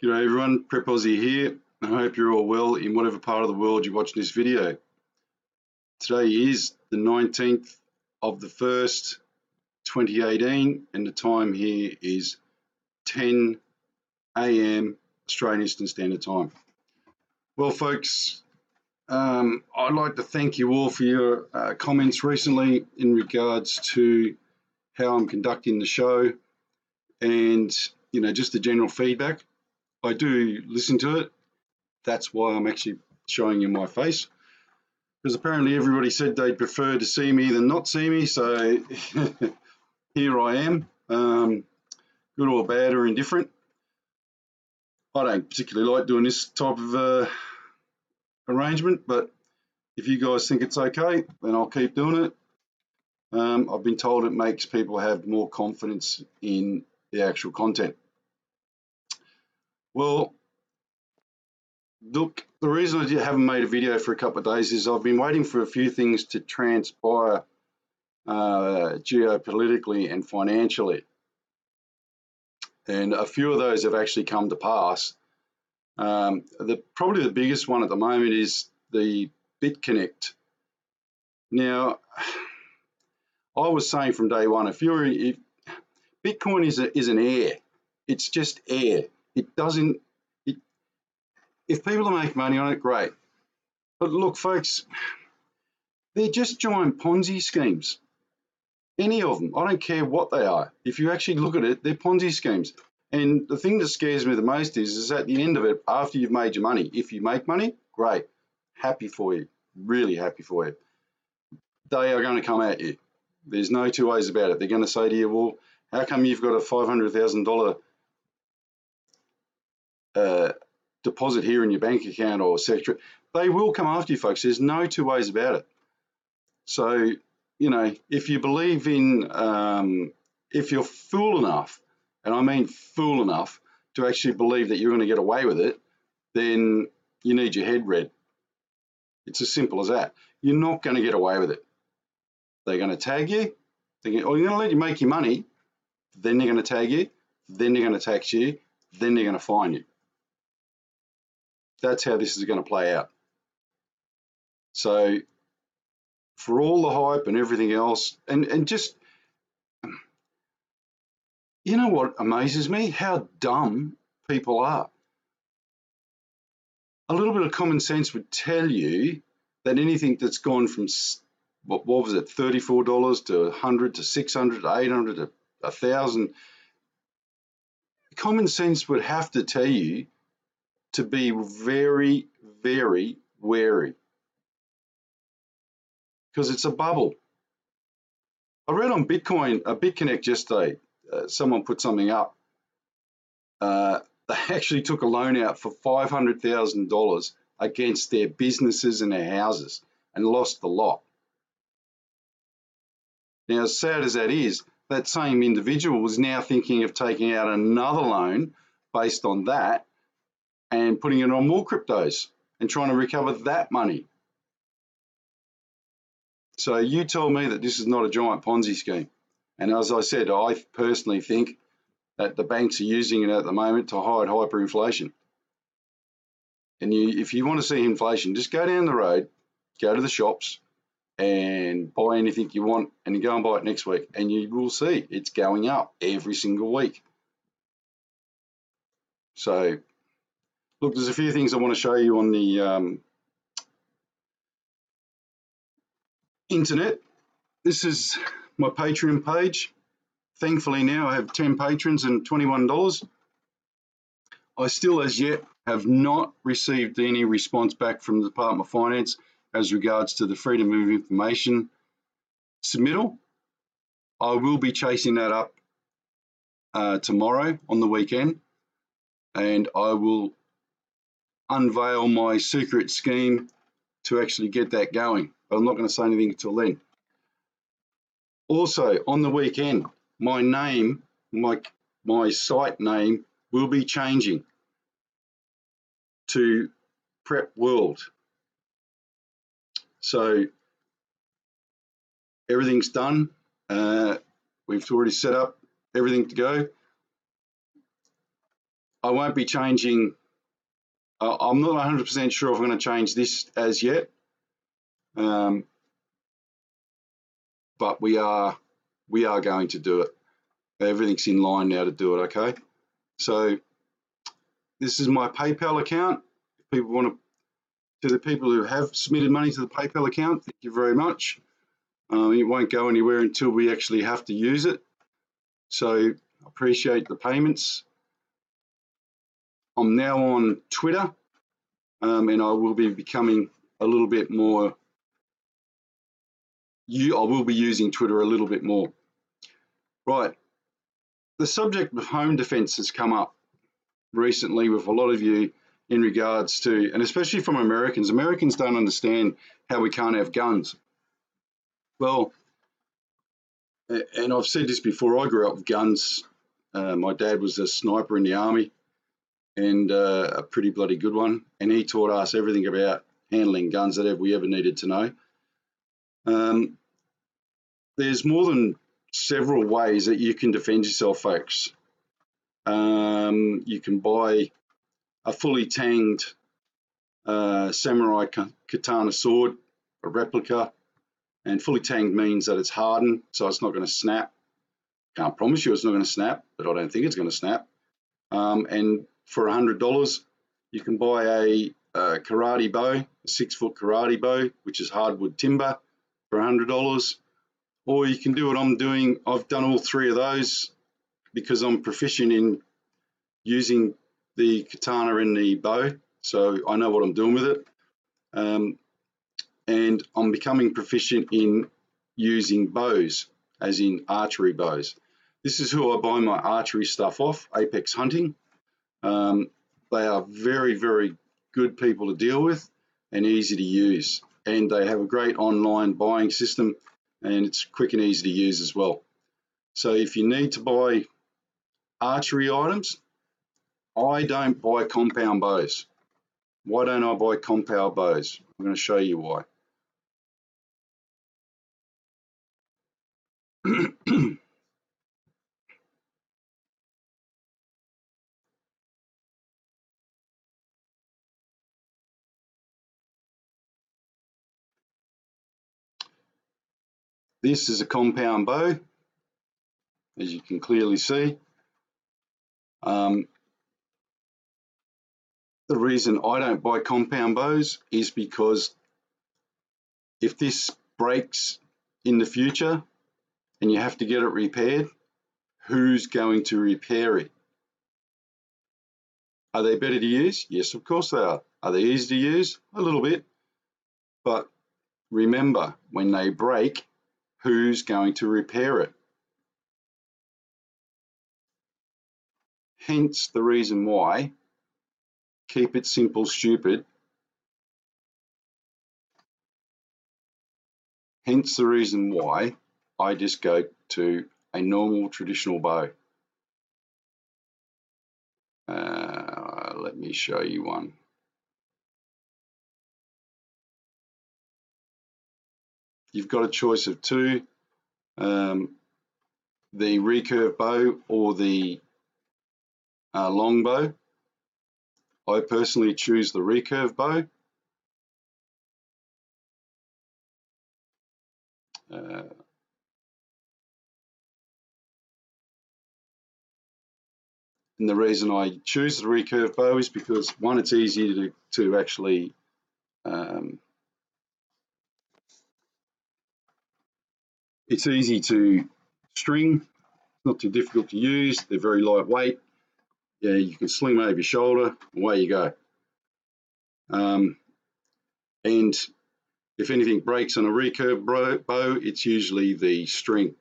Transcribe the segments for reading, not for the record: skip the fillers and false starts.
G'day everyone, Prep Aussie here. I hope you're all well in whatever part of the world you're watching this video. Today is the 19th of the 1st, 2018, and the time here is 10 a.m. Australian Eastern Standard Time. Well, folks, I'd like to thank you all for your comments recently in regards to how I'm conducting the show and, just the general feedback. I do listen to it. That's why I'm actually showing you my face, because apparently everybody said they'd prefer to see me than not see me. So here I am, good or bad or indifferent. I don't particularly like doing this type of arrangement, but if you guys think it's okay, then I'll keep doing it. I've been told it makes people have more confidence in the actual content. Well, look, the reason I haven't made a video for a couple of days is I've been waiting for a few things to transpire geopolitically and financially. And a few of those have actually come to pass. Probably the biggest one at the moment is the BitConnect. Now, I was saying from day one, if Bitcoin is an air, it's just air. It doesn't. If people make money on it, great. But look, folks, they're just giant Ponzi schemes. Any of them. I don't care what they are. If you actually look at it, they're Ponzi schemes. And the thing that scares me the most is at the end of it, after you've made your money, if you make money, great. Happy for you. Really happy for you. They are going to come at you. There's no two ways about it. They're going to say to you, well, how come you've got a $500,000 deposit here in your bank account or etc. They will come after you, folks. There's no two ways about it. So, if you believe in, if you're fool enough, and I mean fool enough, to actually believe that you're going to get away with it, then you need your head read. It's as simple as that. You're not going to get away with it. They're going to tag you. You're going to let you make your money. Then they're going to tag you. Then they're going to tax you. Then they're going to fine you. That's how this is going to play out. So for all the hype and everything else, and just, what amazes me? How dumb people are. A little bit of common sense would tell you that anything that's gone from, what was it, $34 to 100 to 600 to 800 to 1,000, common sense would have to tell you to be very, very wary, because it's a bubble. I read on BitConnect yesterday, someone put something up. They actually took a loan out for $500,000 against their businesses and their houses and lost the lot. Now, as sad as that is, that same individual was now thinking of taking out another loan based on that and putting it on more cryptos and trying to recover that money. So you tell me that this is not a giant Ponzi scheme. And as I said, I personally think that the banks are using it at the moment to hide hyperinflation. And if you want to see inflation, just go down the road, go to the shops and buy anything you want, and you go and buy it next week, and you will see it's going up every single week. So look, there's a few things I want to show you on the internet. This is my Patreon page. Thankfully now I have 10 patrons and $21. I still as yet have not received any response back from the Department of Finance as regards to the Freedom of Information submittal. I will be chasing that up tomorrow on the weekend, and I will unveil my secret scheme to actually get that going. But I'm not going to say anything until then. Also, on the weekend, my name, my site name will be changing to Prep World. So everything's done. We've already set up everything to go. I won't be changing. I'm not 100% sure if I'm going to change this as yet, but we are going to do it. Everything's in line now to do it. Okay, so this is my PayPal account. If people want to the people who have submitted money to the PayPal account, thank you very much. It won't go anywhere until we actually have to use it. So appreciate the payments. I'm now on Twitter, and I will be becoming a little bit more. I will be using Twitter a little bit more. Right. The subject of home defense has come up recently with a lot of you in regards to, and especially from Americans. Americans don't understand how we can't have guns. Well, and I've said this before, I grew up with guns. My dad was a sniper in the army, and a pretty bloody good one. And he taught us everything about handling guns that we ever needed to know. There's more than several ways that you can defend yourself, folks. You can buy a fully tanged samurai katana sword, a replica, and fully tanged means that it's hardened, so it's not going to snap. Can't promise you it's not going to snap, but I don't think it's going to snap. And for $100, you can buy a karate bow, a 6-foot karate bow, which is hardwood timber, for $100. Or you can do what I'm doing. I've done all three of those because I'm proficient in using the katana and the bow, so I know what I'm doing with it. And I'm becoming proficient in using bows, as in archery bows. This is who I buy my archery stuff off, Apex Hunting. They are very, very good people to deal with and easy to use. And they have a great online buying system, and it's quick and easy to use as well. So if you need to buy archery items, I don't buy compound bows. Why don't I buy compound bows? I'm going to show you why. This is a compound bow, as you can clearly see. The reason I don't buy compound bows is because if this breaks in the future and you have to get it repaired, who's going to repair it? Are they better to use? Yes, of course they are. Are they easy to use? A little bit. But remember, when they break, who's going to repair it? Hence the reason why, keep it simple, stupid. Hence the reason why I just go to a normal traditional bow. Let me show you one. You've got a choice of two, the recurve bow or the long bow. I personally choose the recurve bow. And the reason I choose the recurve bow is because, one, it's easy to actually it's easy to string, not too difficult to use, they're very lightweight. Yeah, you can sling them over your shoulder, away you go. And if anything breaks on a recurve bow, it's usually the string.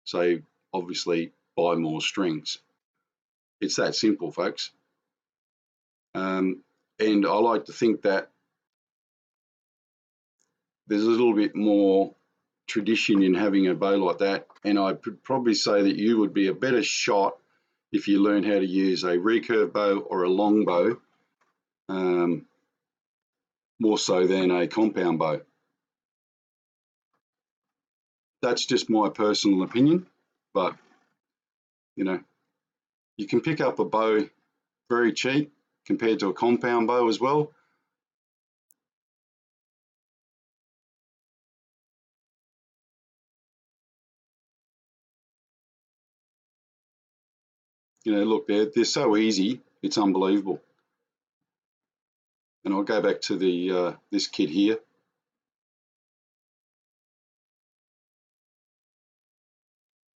So obviously buy more strings. It's that simple, folks. And I like to think that there's a little bit more tradition in having a bow like that, and I could probably say that you would be a better shot if you learn how to use a recurve bow or a long bow, more so than a compound bow. That's just my personal opinion, but you know, you can pick up a bow very cheap compared to a compound bow as well. You know, look, they're so easy, it's unbelievable. And I'll go back to the this kit here.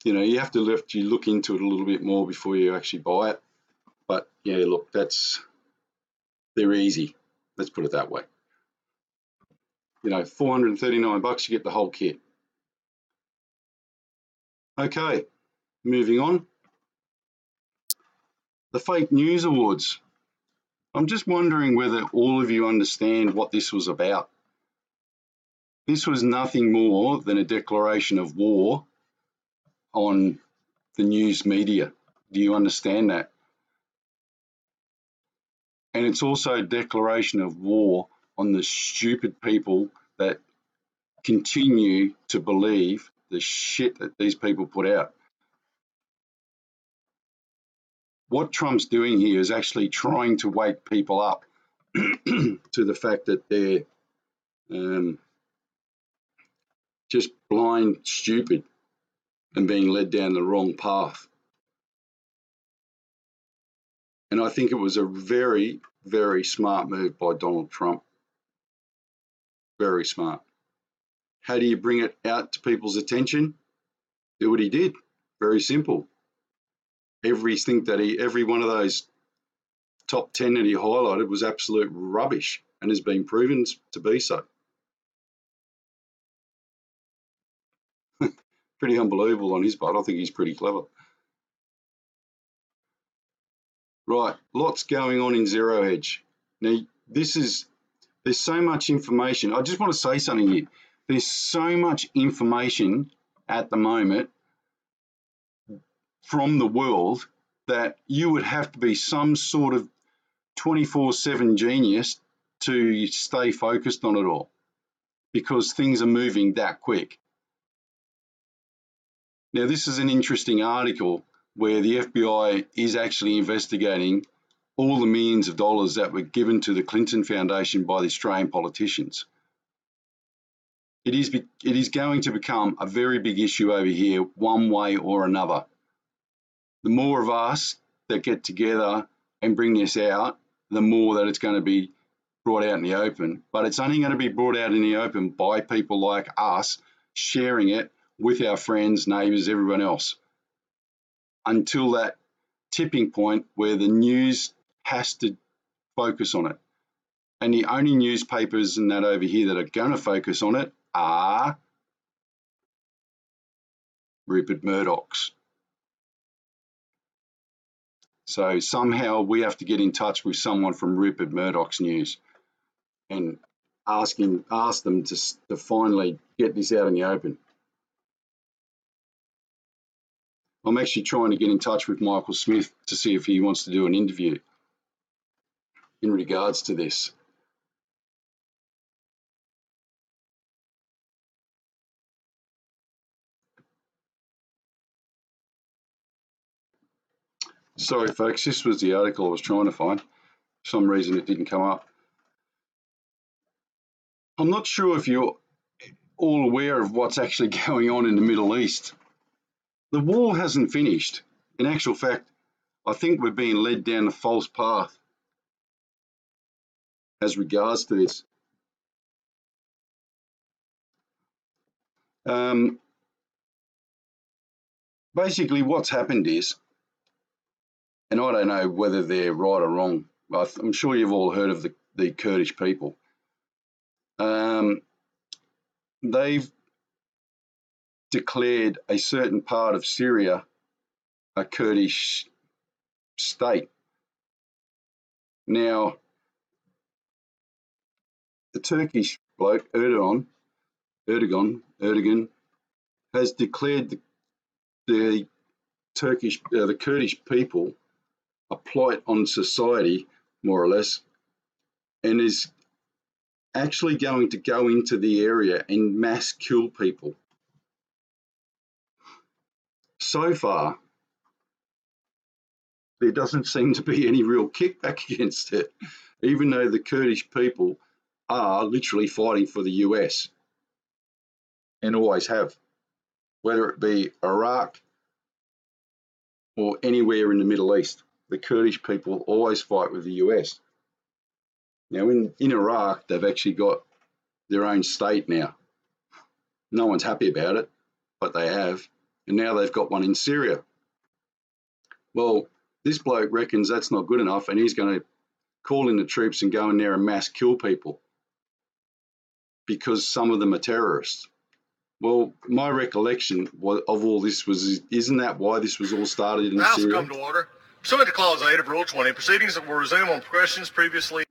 You know, you have to look into it a little bit more before you actually buy it. But yeah, look, they're easy. Let's put it that way. You know, $439, you get the whole kit. Okay, moving on. The fake news awards. I'm just wondering whether all of you understand what this was about. This was nothing more than a declaration of war on the news media. Do you understand that? And it's also a declaration of war on the stupid people that continue to believe the shit that these people put out. What Trump's doing here is actually trying to wake people up to the fact that they're just blind stupid and being led down the wrong path. And I think it was a very, very smart move by Donald Trump. Very smart. How do you bring it out to people's attention? Do what he did. Very simple. Every one of those top 10 that he highlighted was absolute rubbish and has been proven to be so. Pretty unbelievable on his part. I think he's pretty clever. Right, lots going on in Zero Hedge. Now, there's so much information. I just want to say something here. There's so much information at the moment from the world that you would have to be some sort of 24/7 genius to stay focused on it all, because things are moving that quick. Now, this is an interesting article where the FBI is actually investigating all the millions of dollars that were given to the Clinton Foundation by the Australian politicians. It is going to become a very big issue over here, one way or another. The more of us that get together and bring this out, the more that it's going to be brought out in the open. But it's only going to be brought out in the open by people like us sharing it with our friends, neighbours, everyone else, until that tipping point where the news has to focus on it. And the only newspapers and that over here that are going to focus on it are Rupert Murdoch's. So somehow we have to get in touch with someone from Rupert Murdoch's news and ask them to finally get this out in the open. I'm actually trying to get in touch with Michael Smith to see if he wants to do an interview in regards to this. Sorry, folks, this was the article I was trying to find. For some reason it didn't come up. I'm not sure if you're all aware of what's actually going on in the Middle East. The war hasn't finished. In actual fact, I think we're being led down a false path as regards to this. Basically, what's happened is, and I don't know whether they're right or wrong, I'm sure you've all heard of the Kurdish people. They've declared a certain part of Syria a Kurdish state. Now, the Turkish bloke, Erdogan, has declared the Kurdish people a blight on society, more or less, and is actually going to go into the area and mass kill people. So far, there doesn't seem to be any real kickback against it, even though the Kurdish people are literally fighting for the US and always have, whether it be Iraq or anywhere in the Middle East. The Kurdish people always fight with the US. Now, in Iraq, they've actually got their own state now. No one's happy about it, but they have. And now they've got one in Syria. Well, this bloke reckons that's not good enough, and he's going to call in the troops and go in there and mass kill people because some of them are terrorists. Well, my recollection of all this was, isn't that why this was all started in Syria? Come to order. Pursuant to Clause 8 of Rule 20, proceedings that will resume on questions previously.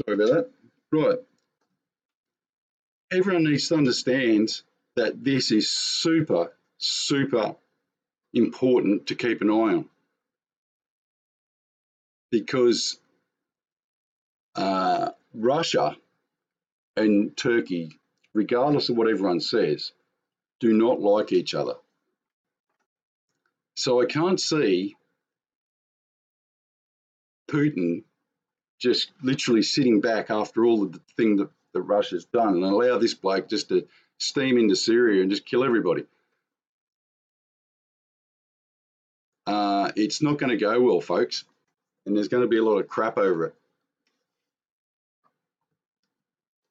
Sorry about that. Right. Everyone needs to understand that this is super, super important to keep an eye on, because Russia and Turkey, regardless of what everyone says, do not like each other. So I can't see Putin just literally sitting back after all of the thing that Russia's done and allow this bloke just to steam into Syria and just kill everybody. It's not going to go well, folks, and there's going to be a lot of crap over it.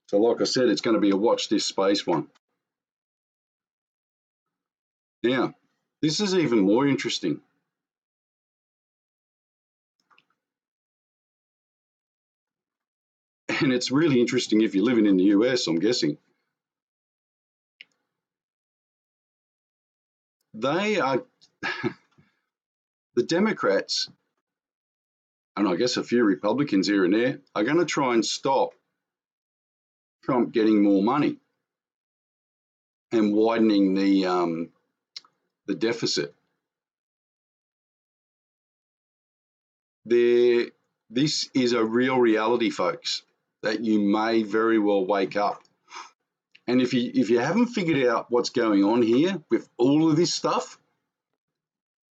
So like I said, it's going to be a watch this space one. Now, this is even more interesting. And it's really interesting if you're living in the US, I'm guessing. They are, the Democrats, and I guess a few Republicans here and there, are going to try and stop Trump getting more money and widening the deficit. This is a real reality, folks, that you may very well wake up. And if you haven't figured out what's going on here with all of this stuff,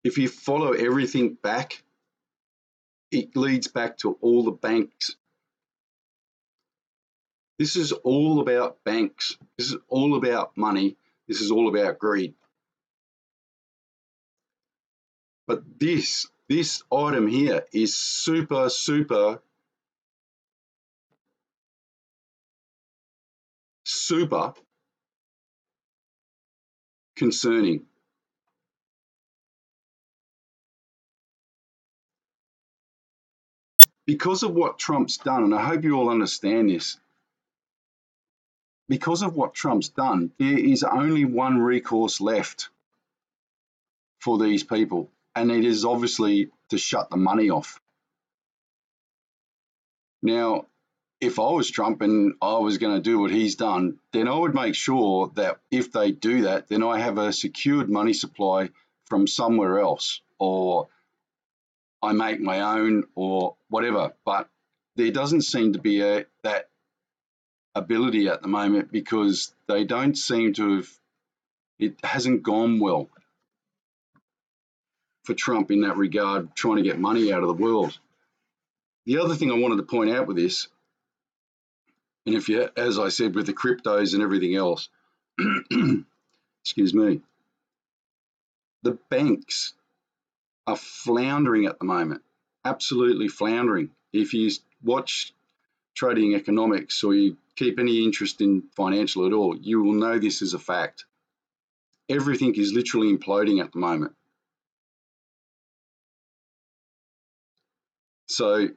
if you follow everything back, it leads back to all the banks. This is all about banks. This is all about money. This is all about greed. But this item here is super, super, super concerning. Because of what Trump's done, and I hope you all understand this, because of what Trump's done, there is only one recourse left for these people, and it is obviously to shut the money off. Now, if I was Trump and I was going to do what he's done, then I would make sure that if they do that, then I have a secured money supply from somewhere else, or I make my own, or whatever. But there doesn't seem to be that ability at the moment, because they don't seem to have, it hasn't gone well for Trump in that regard, trying to get money out of the world. The other thing I wanted to point out with this, and if you, as I said, with the cryptos and everything else, excuse me, the banks are floundering at the moment, absolutely floundering. If you watch trading economics, or you keep any interest in financial at all, you will know this is a fact. Everything is literally imploding at the moment. So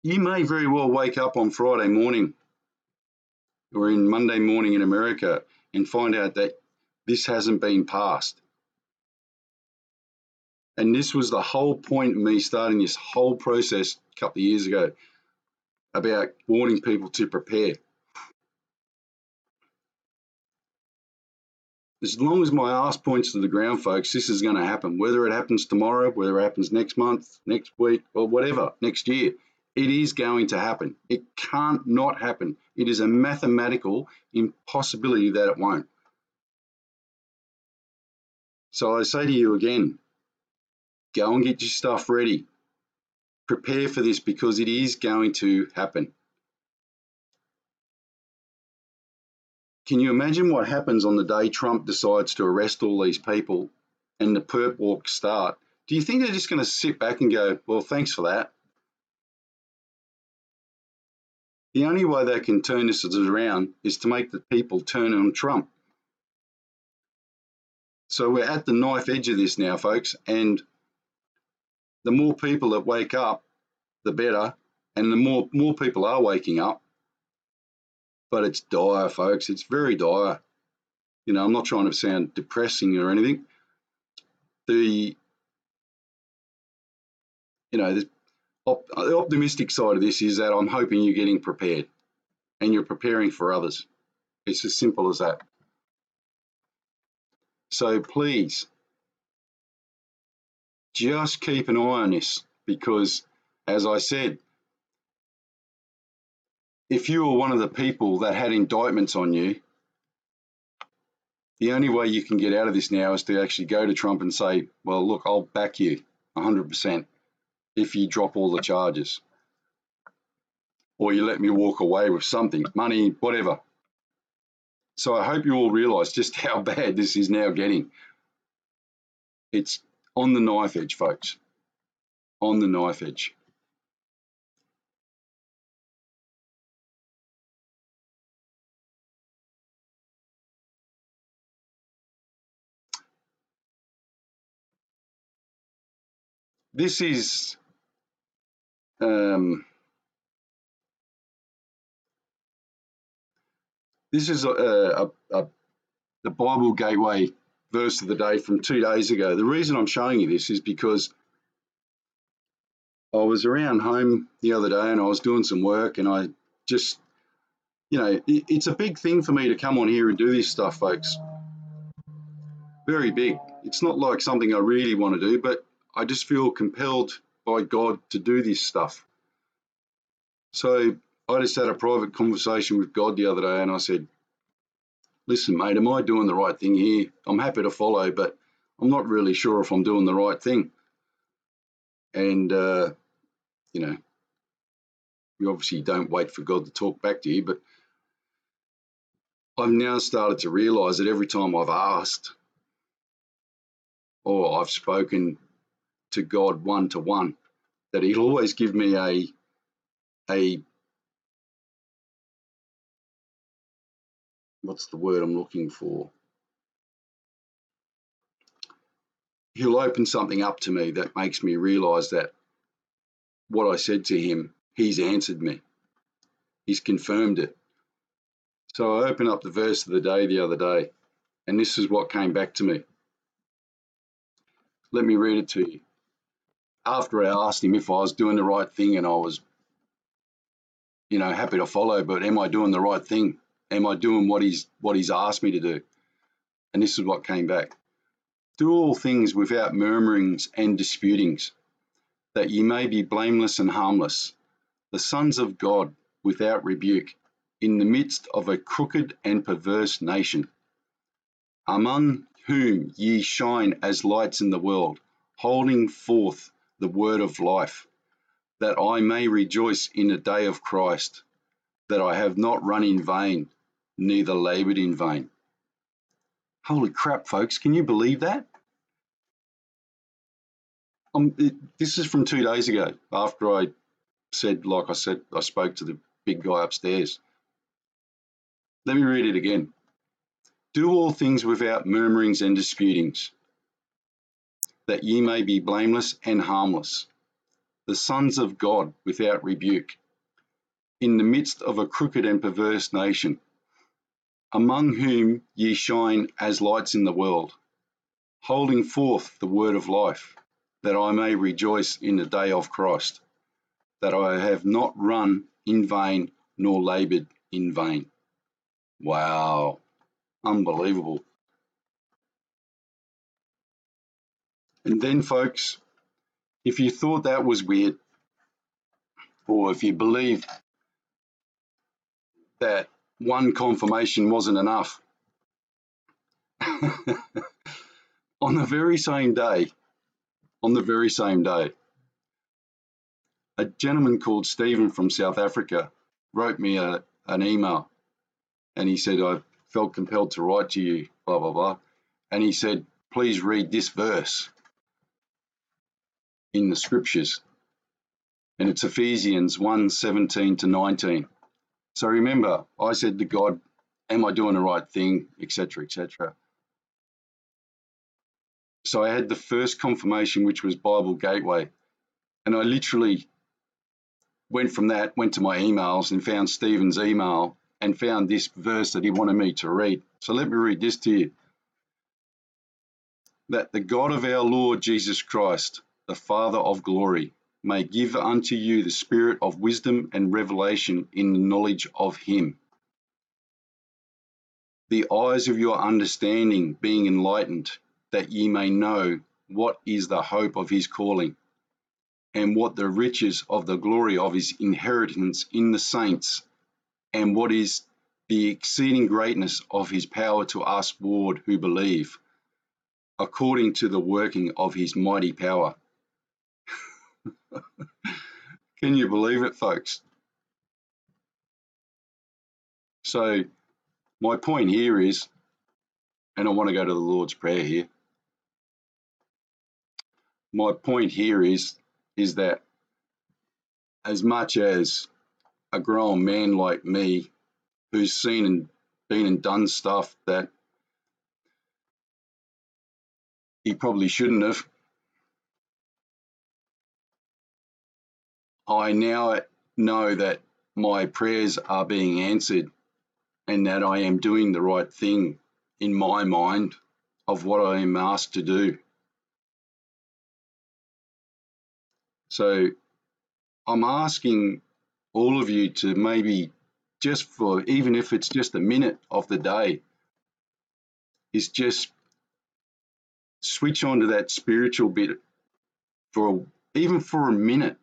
you may very well wake up on Friday morning or in Monday morning in America and find out that this hasn't been passed. And this was the whole point of me starting this whole process a couple of years ago, about warning people to prepare. As long as my ass points to the ground, folks, this is going to happen. Whether it happens tomorrow, whether it happens next month, next week, or whatever, next year, it is going to happen. It can't not happen. It is a mathematical impossibility that it won't. So I say to you again, go and get your stuff ready. Prepare for this because it is going to happen. Can you imagine what happens on the day Trump decides to arrest all these people and the perp walks start? Do you think they're just going to sit back and go, well, thanks for that? The only way they can turn this around is to make the people turn on Trump. So we're at the knife edge of this now, folks, and the more people that wake up, the better, and the more people are waking up. But it's dire, folks. It's very dire. You know, I'm not trying to sound depressing or anything. The optimistic side of this is that I'm hoping you're getting prepared and you're preparing for others. It's as simple as that. So please, just keep an eye on this because, as I said, if you were one of the people that had indictments on you, the only way you can get out of this now is to actually go to Trump and say, well, look, I'll back you 100% if you drop all the charges. Or you let me walk away with something, money, whatever. So I hope you all realise just how bad this is now getting. It's on the knife edge, folks. On the knife edge. This is the Bible Gateway verse of the day from 2 days ago. The reason I'm showing you this is because I was around home the other day and I was doing some work and I just, you know, it's a big thing for me to come on here and do this stuff, folks. Very big. It's not like something I really want to do, but I just feel compelled by God to do this stuff. So I just had a private conversation with God the other day and I said, listen, mate, am I doing the right thing here? I'm happy to follow, but I'm not really sure if I'm doing the right thing. And, you know, you obviously don't wait for God to talk back to you, but I've now started to realise that every time I've asked or I've spoken to God one-to-one, that he'll always give me a what's the word I'm looking for? He'll open something up to me that makes me realise that what I said to him, he's answered me. He's confirmed it. So I opened up the verse of the day the other day, and this is what came back to me. Let me read it to you. After I asked him if I was doing the right thing and I was, you know, happy to follow, but am I doing the right thing? Am I doing what he's asked me to do? And this is what came back. Do all things without murmurings and disputings, that ye may be blameless and harmless, the sons of God without rebuke, in the midst of a crooked and perverse nation, among whom ye shine as lights in the world, holding forth the word of life, that I may rejoice in the day of Christ, that I have not run in vain, neither laboured in vain. Holy crap, folks, can you believe that? This is from 2 days ago, after I said, like I said, I spoke to the big guy upstairs. Let me read it again. Do all things without murmurings and disputings, that ye may be blameless and harmless, the sons of God without rebuke, in the midst of a crooked and perverse nation, among whom ye shine as lights in the world, holding forth the word of life, that I may rejoice in the day of Christ, that I have not run in vain nor laboured in vain. Wow, unbelievable. And then, folks, if you thought that was weird, or if you believed that one confirmation wasn't enough, on the very same day, on the very same day, a gentleman called Stephen from South Africa wrote me an email, and he said, I felt compelled to write to you, blah, blah, blah. And he said, please read this verse in the scriptures. And it's Ephesians 1:17 to 19. So remember, I said to God, am I doing the right thing, etc., etc. So I had the first confirmation, which was Bible Gateway. And I literally went from that, went to my emails and found Stephen's email and found this verse that he wanted me to read. So let me read this to you. That the God of our Lord Jesus Christ, the Father of glory, may give unto you the spirit of wisdom and revelation in the knowledge of him. The eyes of your understanding being enlightened, that ye may know what is the hope of his calling, and what the riches of the glory of his inheritance in the saints, and what is the exceeding greatness of his power to us ward who believe, according to the working of his mighty power. Can you believe it, folks? So my point here is, and I want to go to the Lord's Prayer here. My point here is that as much as a grown man like me, who's seen and been and done stuff that he probably shouldn't have, I now know that my prayers are being answered and that I am doing the right thing in my mind of what I am asked to do. So I'm asking all of you to maybe just for, even if it's just a minute of the day, is just switch on to that spiritual bit even for a minute,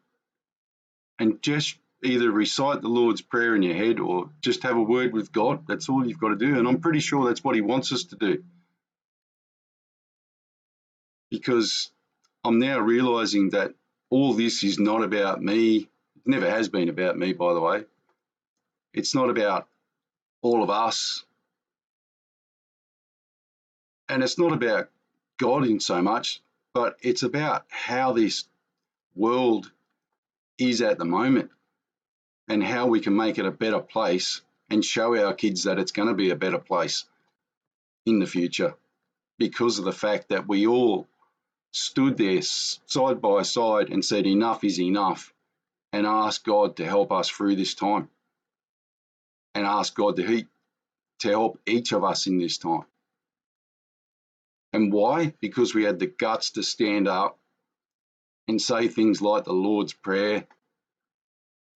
and just either recite the Lord's Prayer in your head or just have a word with God. That's all you've got to do. And I'm pretty sure that's what he wants us to do. Because I'm now realizing that all this is not about me. It never has been about me, by the way. It's not about all of us. And it's not about God in so much, but it's about how this world is at the moment and how we can make it a better place and show our kids that it's going to be a better place in the future, because of the fact that we all stood there side by side and said enough is enough, and asked God to help us through this time, and asked God to help each of us in this time. And why? Because we had the guts to stand up and say things like the Lord's Prayer,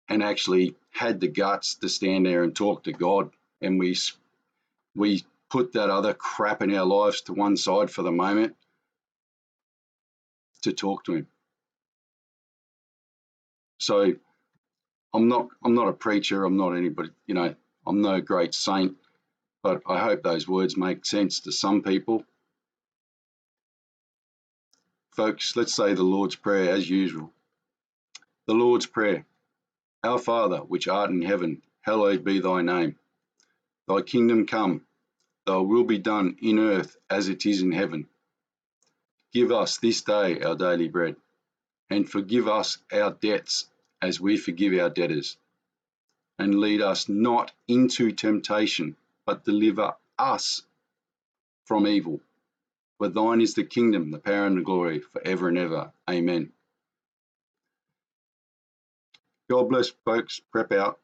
and actually had the guts to stand there and talk to God. And we put that other crap in our lives to one side for the moment to talk to him. So I'm not a preacher, I'm not anybody, I'm no great saint, but I hope those words make sense to some people. Folks, let's say the Lord's Prayer as usual. The Lord's Prayer. Our Father, which art in heaven, hallowed be thy name. Thy kingdom come, thy will be done in earth as it is in heaven. Give us this day our daily bread, and forgive us our debts as we forgive our debtors. And lead us not into temptation, but deliver us from evil. For thine is the kingdom, the power and the glory, forever and ever. Amen. God bless, folks. Prep out.